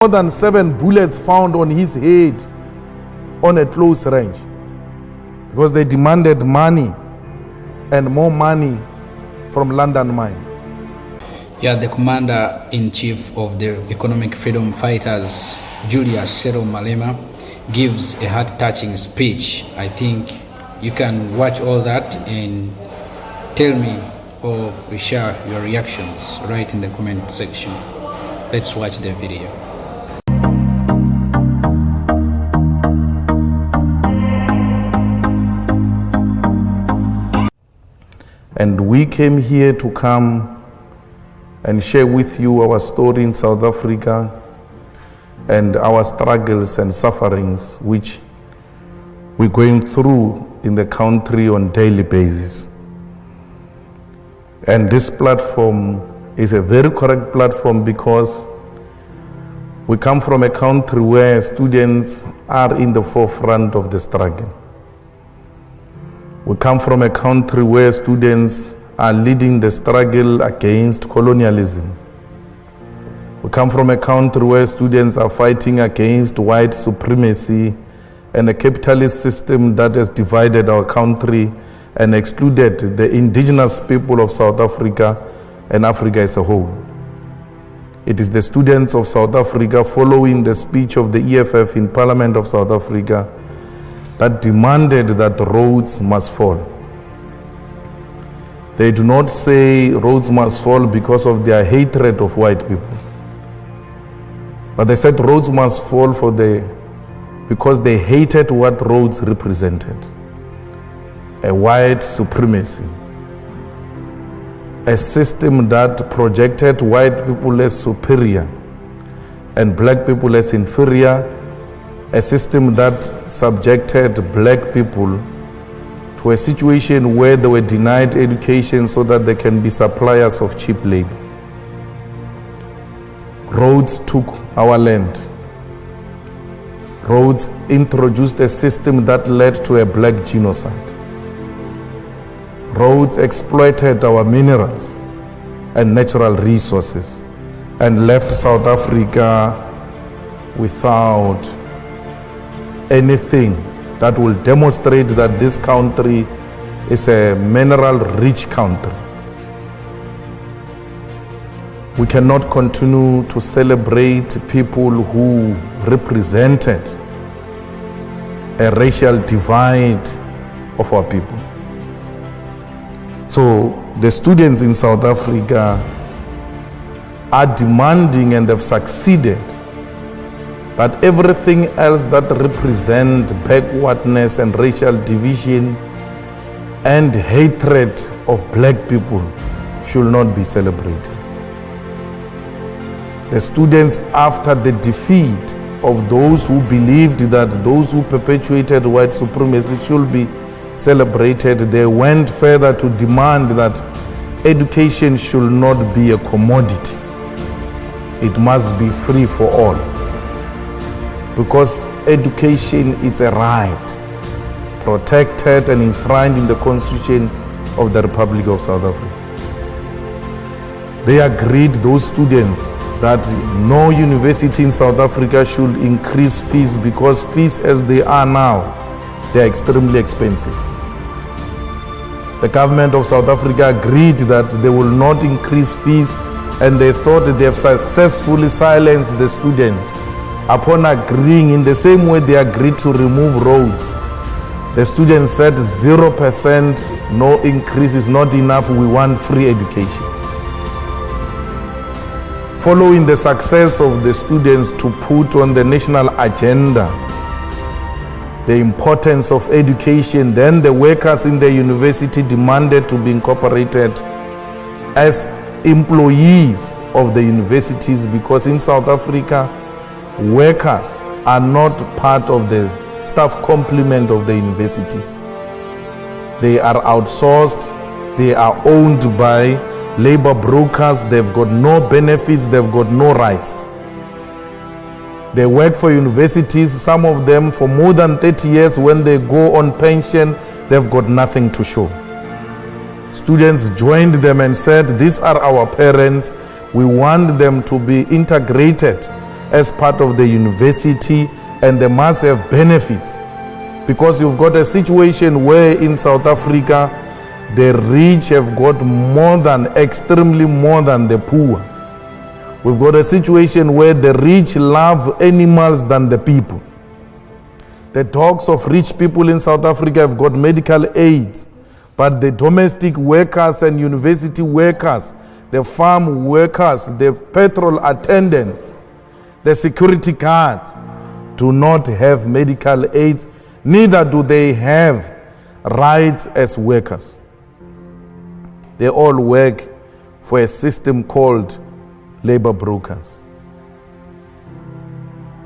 More than 7 bullets found on his head on a close range because they demanded money and more money from London Mine. Yeah, the commander-in-chief of the economic freedom fighters, Julius Malema, gives a heart-touching speech. I think you can watch all that and tell me or share your reactions right in the comment section. Let's watch the video. And we came here to come and share with you our story in South Africa and our struggles and sufferings which we're going through in the country on a daily basis. And this platform is a very correct platform because we come from a country where students are in the forefront of the struggle. We come from a country where students are leading the struggle against colonialism. We come from a country where students are fighting against white supremacy and a capitalist system that has divided our country and excluded the indigenous people of South Africa and Africa as a whole. It is the students of South Africa, following the speech of the EFF in Parliament of South Africa, that demanded that Rhodes must fall. They do not say Rhodes must fall because of their hatred of white people, but they said Rhodes must fall because they hated what Rhodes represented: a white supremacy, a system that projected white people as superior and black people as inferior, a system that subjected black people to a situation where they were denied education so that they can be suppliers of cheap labor. Rhodes took our land. Rhodes introduced a system that led to a black genocide. Rhodes exploited our minerals and natural resources and left South Africa without anything that will demonstrate that this country is a mineral-rich country. We cannot continue to celebrate people who represented a racial divide of our people. So the students in South Africa are demanding, and they've succeeded, that everything else that represents backwardness and racial division and hatred of black people should not be celebrated. The students, after the defeat of those who believed that those who perpetuated white supremacy should be celebrated, they went further to demand that education should not be a commodity. It must be free for all, because education is a right protected and enshrined in the Constitution of the Republic of South Africa. They agreed, those students, that no university in South Africa should increase fees, because fees as they are now, they are extremely expensive. The government of South Africa agreed that they will not increase fees, and they thought that they have successfully silenced the students. Upon agreeing, in the same way they agreed to remove Rhodes, the students said 0%, no increase is not enough, we want free education. Following the success of the students to put on the national agenda the importance of education, then the workers in the university demanded to be incorporated as employees of the universities, because in South Africa, workers are not part of the staff complement of the universities. They are outsourced, they are owned by labor brokers, they've got no benefits, they've got no rights. They work for universities, some of them for more than 30 years. When they go on pension, they've got nothing to show. Students joined them and said, these are our parents, we want them to be integrated as part of the university, and they must have benefits. Because you've got a situation where in South Africa, the rich have got extremely more than the poor. We've got a situation where the rich love animals than the people. The dogs of rich people in South Africa have got medical aids, but the domestic workers and university workers, the farm workers, the petrol attendants, the security guards do not have medical aids, neither do they have rights as workers. They all work for a system called labor brokers.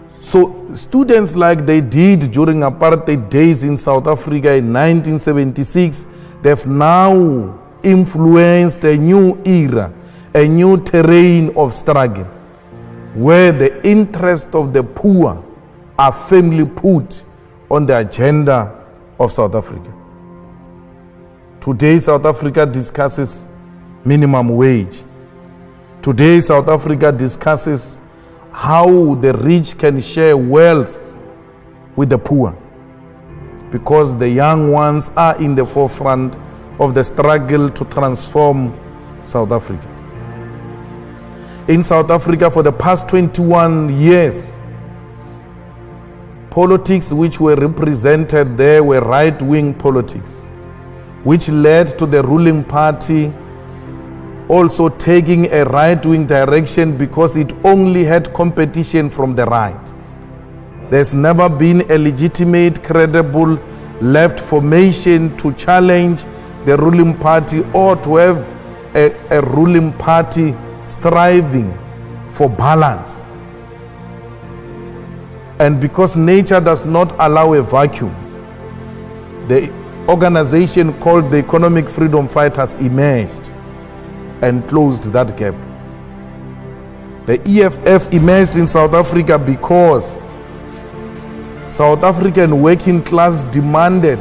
So students, like they did during apartheid days in South Africa in 1976, they've now influenced a new era, a new terrain of struggle, where the interests of the poor are firmly put on the agenda of South Africa. Today, South Africa discusses minimum wage. Today, South Africa discusses how the rich can share wealth with the poor, because the young ones are in the forefront of the struggle to transform South Africa. In South Africa, for the past 21 years, politics which were represented there were right-wing politics, which led to the ruling party also taking a right-wing direction because it only had competition from the right. There's never been a legitimate, credible left formation to challenge the ruling party or to have a ruling party striving for balance. And because nature does not allow a vacuum, the organization called the Economic Freedom Fighters emerged and closed that gap. The EFF emerged in South Africa because South African working class demanded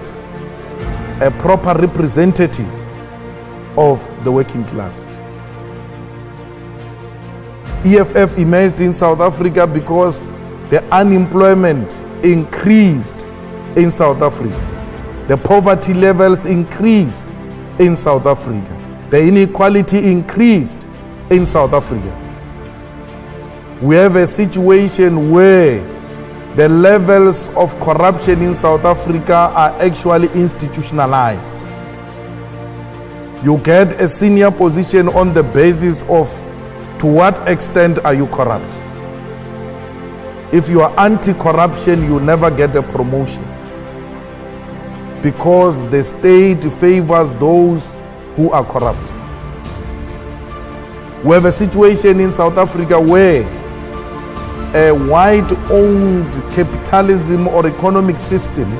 a proper representative of the working class. EFF emerged in South Africa because the unemployment increased in South Africa. The poverty levels increased in South Africa. The inequality increased in South Africa. We have a situation where the levels of corruption in South Africa are actually institutionalized. You get a senior position on the basis of to what extent are you corrupt. If you are anti-corruption, you never get a promotion, because the state favors those who are corrupt. We have a situation in South Africa where a white-owned capitalism or economic system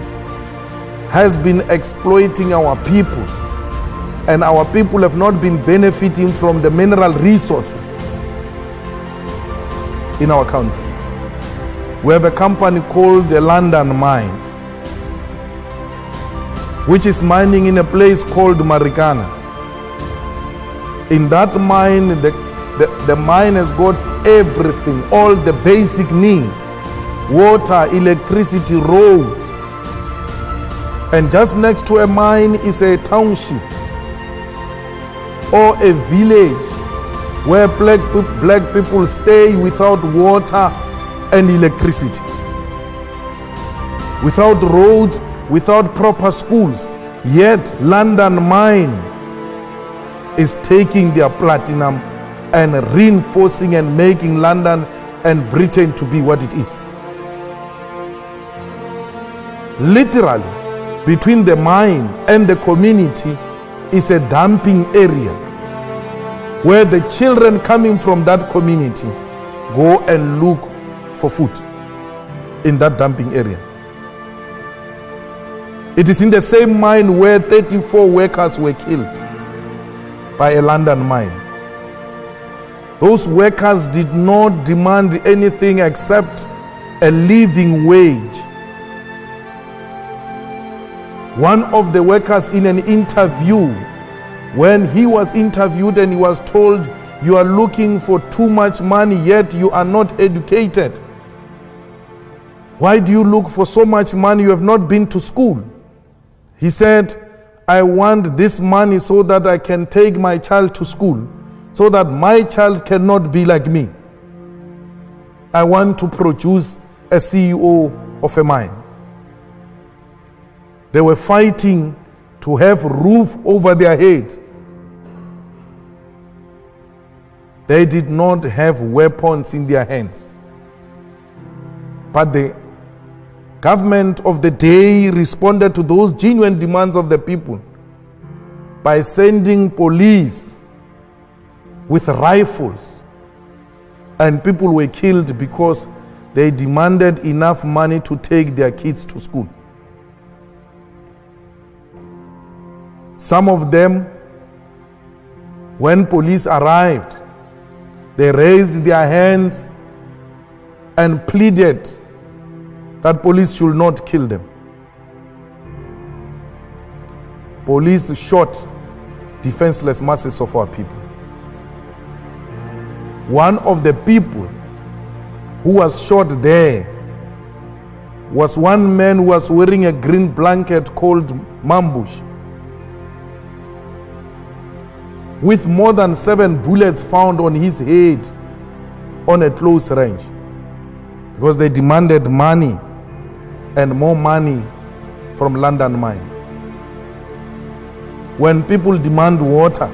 has been exploiting our people, and our people have not been benefiting from the mineral resources in our country. We have a company called the London Mine, which is mining in a place called Marikana. In that mine, the mine has got everything, all the basic needs: water, electricity, roads. And just next to a mine is a township or a village where black people stay without water and electricity, without roads, without proper schools. Yet London Mine is taking their platinum and reinforcing and making London and Britain to be what it is. Literally, between the mine and the community is a dumping area where the children coming from that community go and look for food in that dumping area. It is in the same mine where 34 workers were killed by a London mine. Those workers did not demand anything except a living wage. One of the workers in an interview, when he was interviewed and he was told You are looking for too much money, yet you are not educated. Why do you look for so much money? You have not been to school. He said, I want this money so that I can take my child to school, so that my child cannot be like me. I want to produce a CEO of a mine. They were fighting to have roof over their head. They did not have weapons in their hands. But the government of the day responded to those genuine demands of the people by sending police with rifles, and people were killed because they demanded enough money to take their kids to school. Some of them, when police arrived, they raised their hands and pleaded that police should not kill them. Police shot defenseless masses of our people. One of the people who was shot there was one man who was wearing a green blanket called Mambush, with more than 7 bullets found on his head on a close range, because they demanded money and more money from London Mine. When people demand water,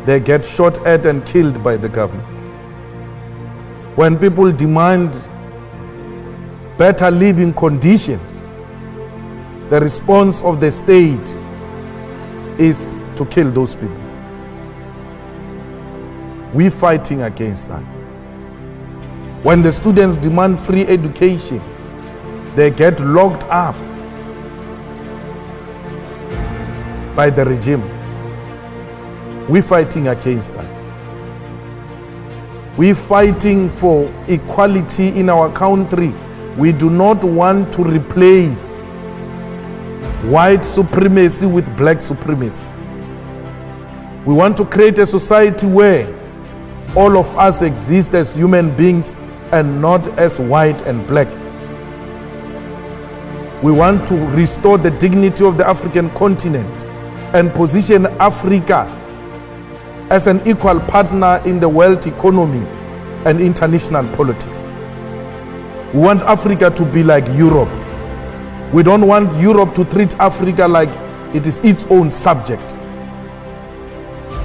they get shot at and killed by the government. When people demand better living conditions, the response of the state is to kill those people. We're fighting against that. When the students demand free education, they get locked up by the regime. We're fighting against that. We're fighting for equality in our country. We do not want to replace white supremacy with black supremacy. We want to create a society where all of us exist as human beings and not as white and black. We want to restore the dignity of the African continent and position Africa as an equal partner in the world economy and international politics. We want Africa to be like Europe. We don't want Europe to treat Africa like it is its own subject.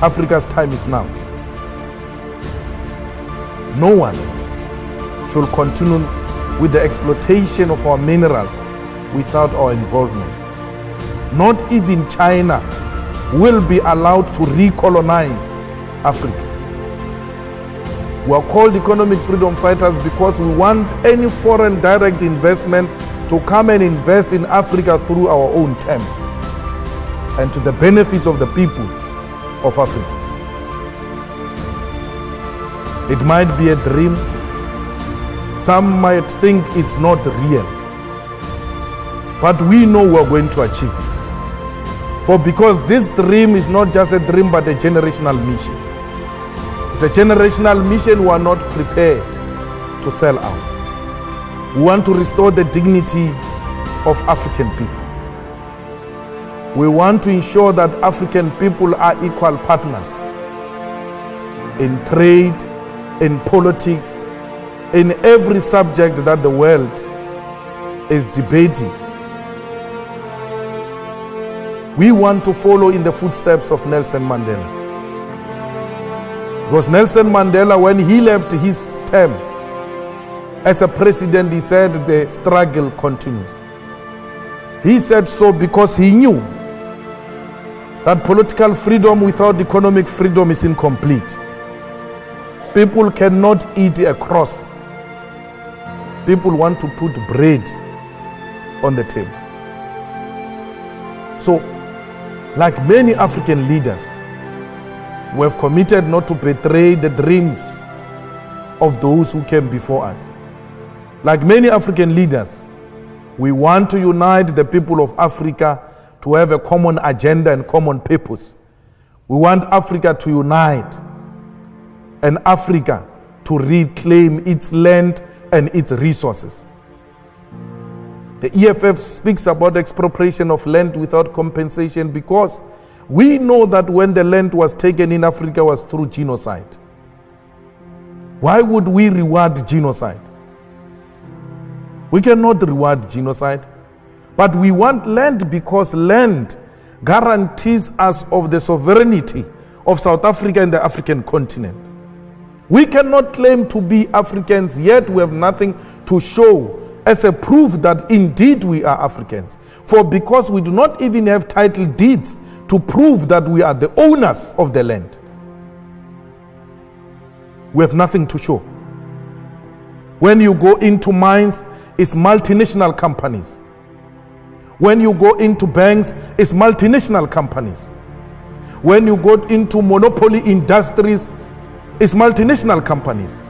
Africa's time is now. No one should continue with the exploitation of our minerals without our involvement. Not even China will be allowed to recolonize Africa. We are called economic freedom fighters because we want any foreign direct investment to come and invest in Africa through our own terms and to the benefits of the people of Africa. It might be a dream. Some might think it's not real. But we know we're going to achieve it. For because this dream is not just a dream but a generational mission. It's a generational mission we are not prepared to sell out. We want to restore the dignity of African people. We want to ensure that African people are equal partners in trade, in politics, in every subject that the world is debating. We want to follow in the footsteps of Nelson Mandela. Because Nelson Mandela, when he left his term as a president, he said the struggle continues. He said so because he knew that political freedom without economic freedom is incomplete. People cannot eat a cross. People want to put bread on the table. So, like many African leaders, we have committed not to betray the dreams of those who came before us. Like many African leaders, we want to unite the people of Africa to have a common agenda and common purpose. We want Africa to unite and Africa to reclaim its land and its resources. The EFF speaks about expropriation of land without compensation because we know that when the land was taken in Africa was through genocide. Why would we reward genocide? We cannot reward genocide, but we want land because land guarantees us of the sovereignty of South Africa and the African continent. We cannot claim to be Africans, yet we have nothing to show as a proof that indeed we are Africans. For because we do not even have title deeds to prove that we are the owners of the land, we have nothing to show. When you go into mines, it's multinational companies. When you go into banks, it's multinational companies. When you go into monopoly industries, it's multinational companies.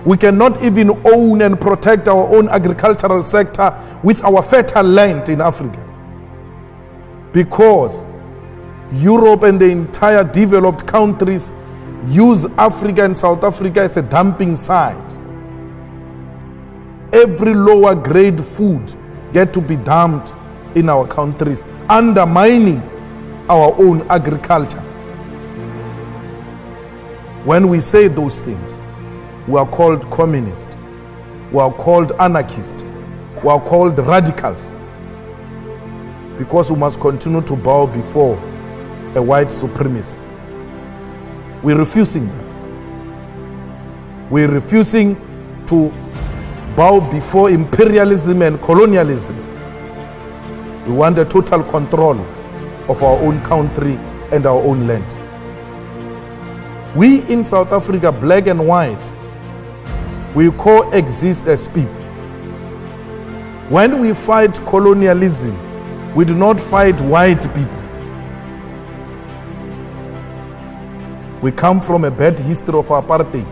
We cannot even own and protect our own agricultural sector with our fertile land in Africa, because Europe and the entire developed countries use Africa and South Africa as a dumping site. Every lower grade food get to be dumped in our countries, undermining our own agriculture. When we say those things, we are called communist, we are called anarchist, we are called radicals, because we must continue to bow before a white supremacist. We're refusing that. We're refusing to bow before imperialism and colonialism. We want a total control of our own country and our own land. We in South Africa, black and white, we coexist as people. When we fight colonialism, we do not fight white people. We come from a bad history of apartheid,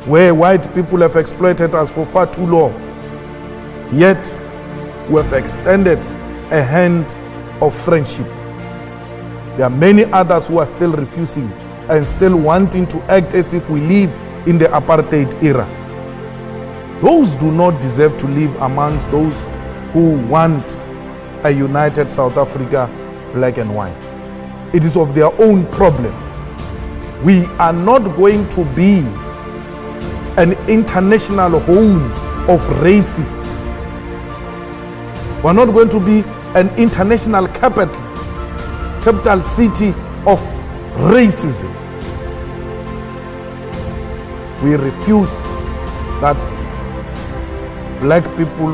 where white people have exploited us for far too long. Yet, we have extended a hand of friendship. There are many others who are still refusing and still wanting to act as if we live in the apartheid era. Those do not deserve to live amongst those who want a united South Africa, black and white. It is of their own problem. We are not going to be an international home of racists. We are not going to be an international capital city of racism. We refuse that black people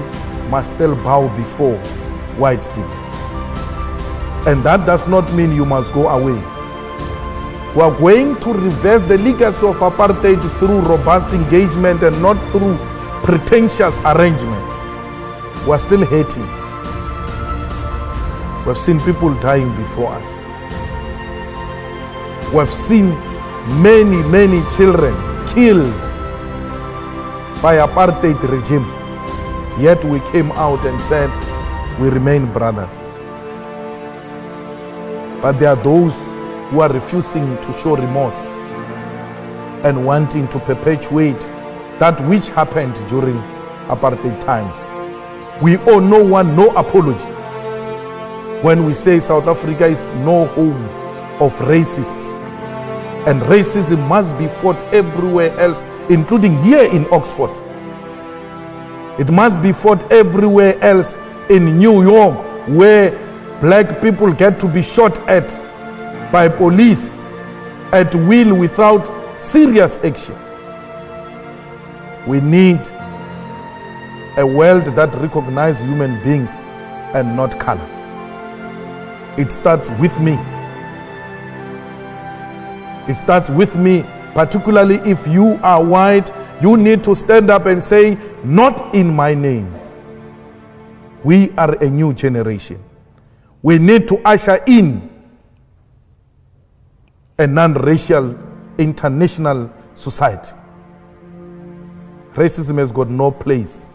must still bow before white people. And that does not mean you must go away. We are going to reverse the legacy of apartheid through robust engagement and not through pretentious arrangement. We are still hating. We have seen people dying before us. We have seen many children killed by apartheid regime. Yet we came out and said we remain brothers. But there are those who are refusing to show remorse and wanting to perpetuate that which happened during apartheid times. We owe no one no apology when we say South Africa is no home of racists, and racism must be fought everywhere else, including here in Oxford. It must be fought everywhere else in New York, where black people get to be shot at by police at will without serious action. We need a world that recognizes human beings and not color. It starts with me. It starts with me, particularly if you are white. You need to stand up and say, not in my name. We are a new generation. We need to usher in a non-racial international society. Racism has got no place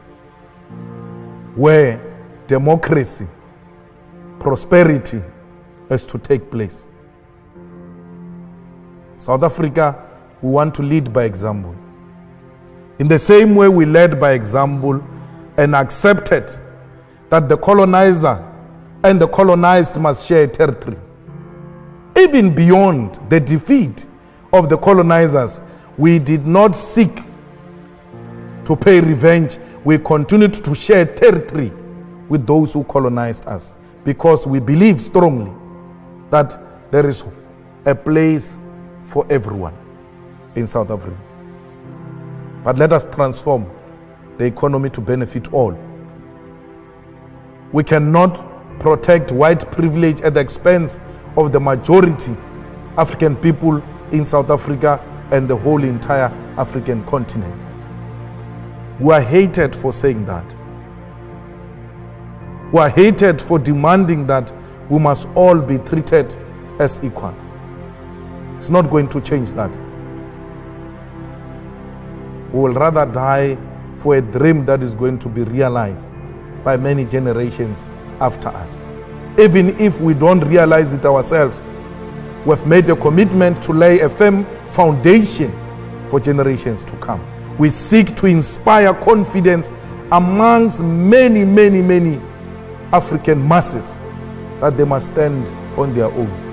where democracy, prosperity has to take place. South Africa, we want to lead by example. In the same way we led by example and accepted that the colonizer and the colonized must share territory. Even beyond the defeat of the colonizers, we did not seek to pay revenge. We continued to share territory with those who colonized us because we believe strongly that there is a place for everyone in South Africa. But let us transform the economy to benefit all. We cannot protect white privilege at the expense of the majority African people in South Africa and the whole entire African continent. We are hated for saying that. We are hated for demanding that we must all be treated as equals. It's not going to change that. We will rather die for a dream that is going to be realized by many generations after us. Even if we don't realize it ourselves, we've made a commitment to lay a firm foundation for generations to come. We seek to inspire confidence amongst many, many, many African masses that they must stand on their own.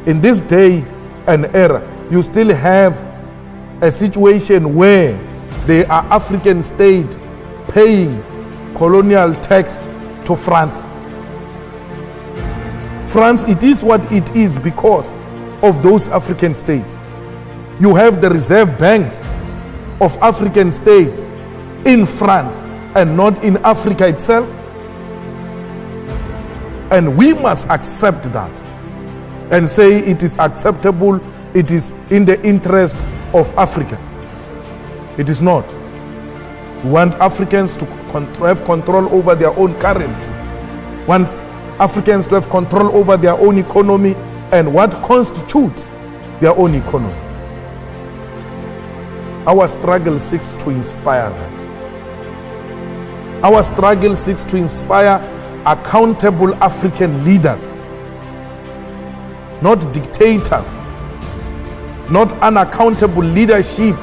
In this day and era, you still have a situation where there are African states paying colonial tax to France. France, it is what it is because of those African states. You have the reserve banks of African states in France and not in Africa itself. And we must accept that and say it is acceptable, it is in the interest of Africa. It is not. We want Africans to have control over their own currency. We want Africans to have control over their own economy and what constitutes their own economy. Our struggle seeks to inspire that. Our struggle seeks to inspire accountable African leaders, not dictators, not unaccountable leadership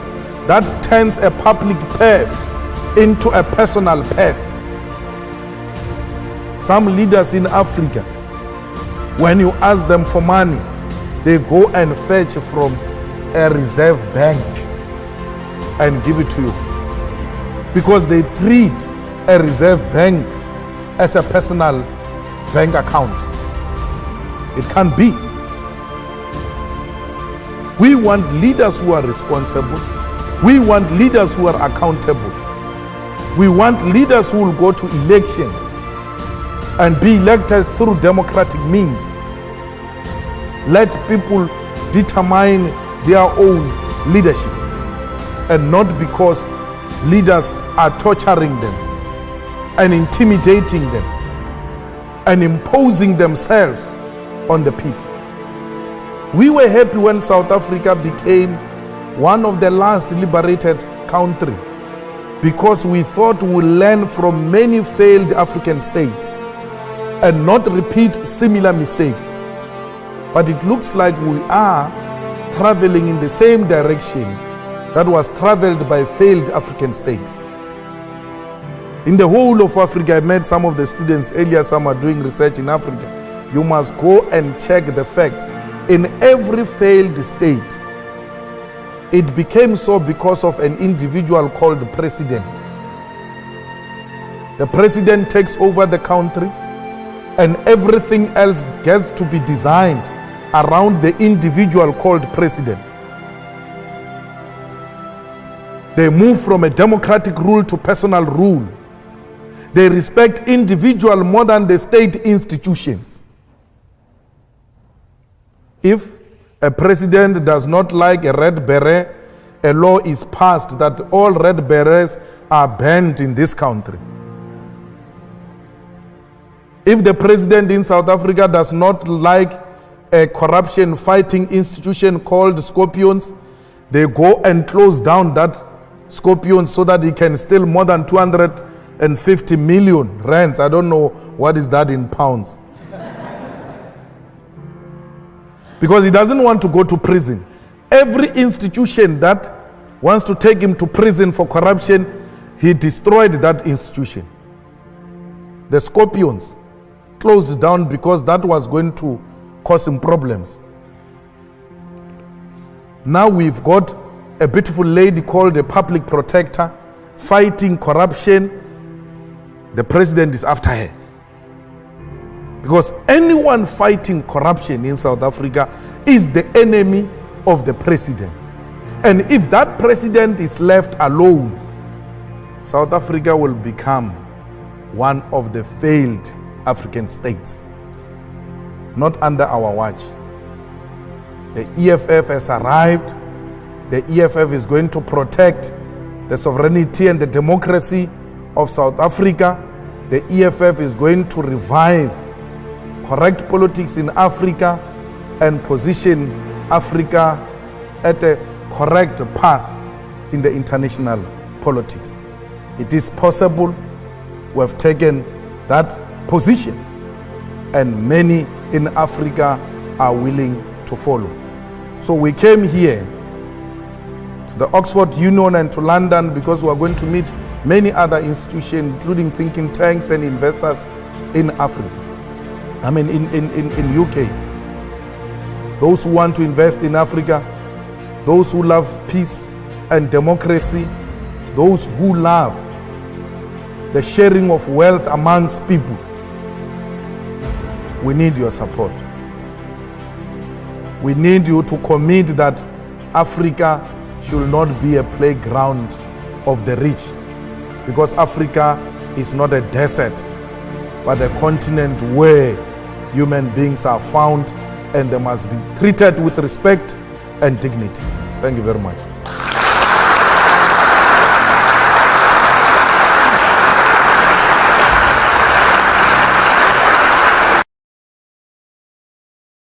that turns a public purse into a personal purse. Some leaders in Africa, when you ask them for money, they go and fetch from a reserve bank and give it to you because they treat a reserve bank as a personal bank account. It can't be. We want leaders who are responsible. We want leaders who are accountable. We want leaders who will go to elections and be elected through democratic means. Let people determine their own leadership and not because leaders are torturing them and intimidating them and imposing themselves on the people. We were happy when South Africa became one of the last liberated countries because we thought we would learn from many failed African states and not repeat similar mistakes. But it looks like we are traveling in the same direction that was traveled by failed African states. In the whole of Africa, I met some of the students earlier, some are doing research in Africa. You must go and check the facts. In every failed state, it became so because of an individual called the president. The president takes over the country and everything else gets to be designed around the individual called president. They move from a democratic rule to personal rule. They respect individual more than the state institutions. If a president does not like a red beret, a law is passed that all red berets are banned in this country. If the president in South Africa does not like a corruption fighting institution called Scorpions, they go and close down that Scorpions so that he can steal more than 250 million rands. I don't know what is that in pounds. because he doesn't want to go to prison. Every institution that wants to take him to prison for corruption, he destroyed that institution. The Scorpions closed down because that was going to cause him problems. Now we've got a beautiful lady called the public protector fighting corruption. The president is after her. Because anyone fighting corruption in South Africa is the enemy of the president. And if that president is left alone, South Africa will become one of the failed African states. Not under our watch. The EFF has arrived. The EFF is going to protect the sovereignty and the democracy of South Africa. The EFF is going to revive correct politics in Africa and position Africa at a correct path in the international politics. It is possible. We have taken that position, and many in Africa are willing to follow. So we came here to the Oxford Union and to London because we are going to meet many other institutions, including thinking tanks and investors in Africa. I mean, in UK. Those who want to invest in Africa, those who love peace and democracy, those who love the sharing of wealth amongst people. We need your support. We need you to commit that Africa should not be a playground of the rich, because Africa is not a desert, but a continent where human beings are found and they must be treated with respect and dignity. Thank you very much.